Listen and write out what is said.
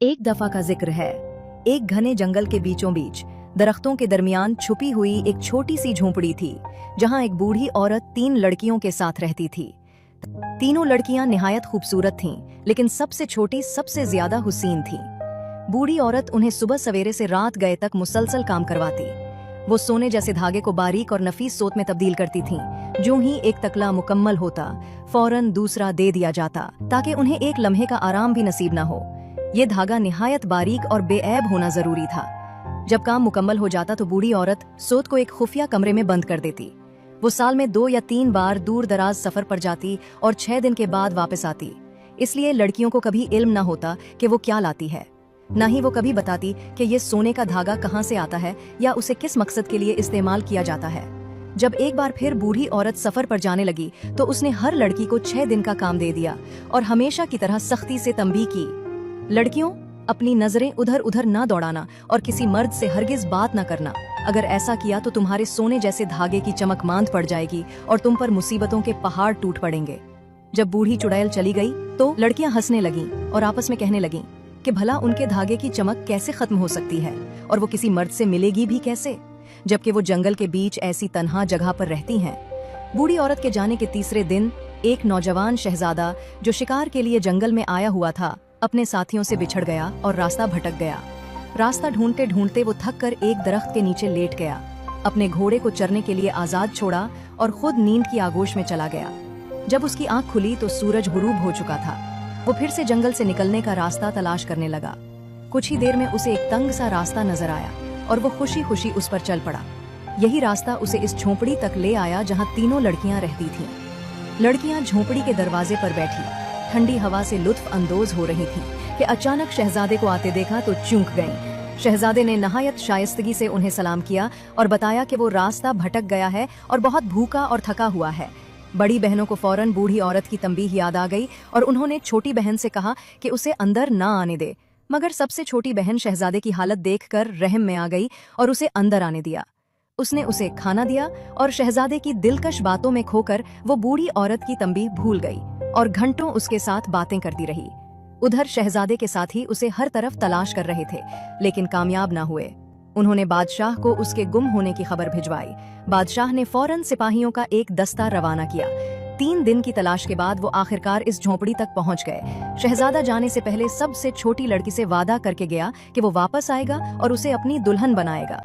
एक दफा का जिक्र है। एक घने जंगल के बीचों बीच दरख्तों के दरमियान छुपी हुई एक छोटी सी झोंपड़ी थी, जहां एक बूढ़ी औरत 3 लड़कियों के साथ रहती थी। तीनों लड़कियां निहायत खूबसूरत थीं, लेकिन सबसे छोटी सबसे ज्यादा हुसीन थी। बूढ़ी औरत उन्हें सुबह सवेरे से रात गए तक मुसलसल काम करवाती। वो सोने जैसे धागे को बारीक और नफीस सोत में तब्दील करती थीं। जो ही एक तकला मुकम्मल होता, फौरन दूसरा दे दिया जाता, ताकि उन्हें एक लम्हे का आराम भी नसीब न हो। ये धागा निहायत बारीक और बेऐब होना जरूरी था। जब काम मुकम्मल हो जाता तो बूढ़ी औरत सोत को एक खुफिया कमरे में बंद कर देती। वो साल में 2 या 3 बार दूर दराज सफर पर जाती और 6 दिन के बाद वापस आती। इसलिए लड़कियों को कभी इल्म न होता कि वो क्या लाती है। न ही वो कभी बताती कि ये सोने का धागा कहाँ से आता है या उसे किस मकसद के लिए इस्तेमाल किया जाता है। जब एक बार फिर बूढ़ी औरत सफर पर जाने लगी तो उसने हर लड़की को 6 दिन का काम दे दिया और हमेशा की तरह सख्ती से तंबीह की, लड़कियों, अपनी नजरें उधर उधर ना दौड़ाना और किसी मर्द से हरगिज बात न करना। अगर ऐसा किया तो तुम्हारे सोने जैसे धागे की चमक मांद पड़ जाएगी और तुम पर मुसीबतों के पहाड़ टूट पड़ेंगे। जब बूढ़ी चुड़ैल चली गई तो लड़कियां हंसने लगीं और आपस में कहने लगीं कि भला उनके धागे की चमक कैसे खत्म हो सकती है और वो किसी मर्द से मिलेगी भी कैसे, जबकि वो जंगल के बीच ऐसी तन्हा जगह पर रहती हैं। बूढ़ी औरत के जाने के तीसरे दिन एक नौजवान शहजादा जो शिकार के लिए जंगल में आया हुआ था, अपने साथियों से बिछड़ गया और रास्ता भटक गया। रास्ता ढूंढते ढूंढते वो थक कर एक दरख्त के नीचे लेट गया, अपने घोड़े को चरने के लिए आजाद छोड़ा और खुद नींद की आगोश में चला गया। जब उसकी आंख खुली तो सूरज गुरूब हो चुका था। वो फिर से जंगल से निकलने का रास्ता तलाश करने लगा। कुछ ही देर में उसे एक तंग सा रास्ता नजर आया और वो खुशी खुशी उस पर चल पड़ा। यही रास्ता उसे इस झोंपड़ी तक ले आया जहाँ तीनों लड़कियां रहती थीं। लड़कियां झोंपड़ी के दरवाजे पर बैठी ठंडी हवा से लुत्फ अंदोज हो रही थीं कि अचानक शहजादे को आते देखा तो चूक गईं। शहजादे ने नहायत शाइस्तगी से उन्हें सलाम किया और बताया कि वो रास्ता भटक गया है और बहुत भूखा और थका हुआ है। बड़ी बहनों को फौरन बूढ़ी औरत की तंबीह याद आ गई और उन्होंने छोटी बहन से कहा कि उसे अंदर ना आने दे, मगर सबसे छोटी बहन शहजादे की हालत देखकर रहम में आ गई और उसे अंदर आने दिया। उसने उसे खाना दिया और शहजादे की दिलकश बातों में खोकर वो बूढ़ी औरत की तंबीह भूल गई और घंटों उसके साथ बातें करती रही। उधर शहजादे के साथी उसे हर तरफ तलाश कर रहे थे, लेकिन कामयाब न हुए। उन्होंने बादशाह को उसके गुम होने की खबर भिजवाई। बादशाह ने फौरन सिपाहियों का एक दस्ता रवाना किया। 3 दिन की तलाश के बाद वो आखिरकार इस झोंपड़ी तक पहुंच गए। शहजादा जाने से पहले सबसे छोटी लड़की से वादा करके गया कि वो वापस आएगा और उसे अपनी दुल्हन बनाएगा।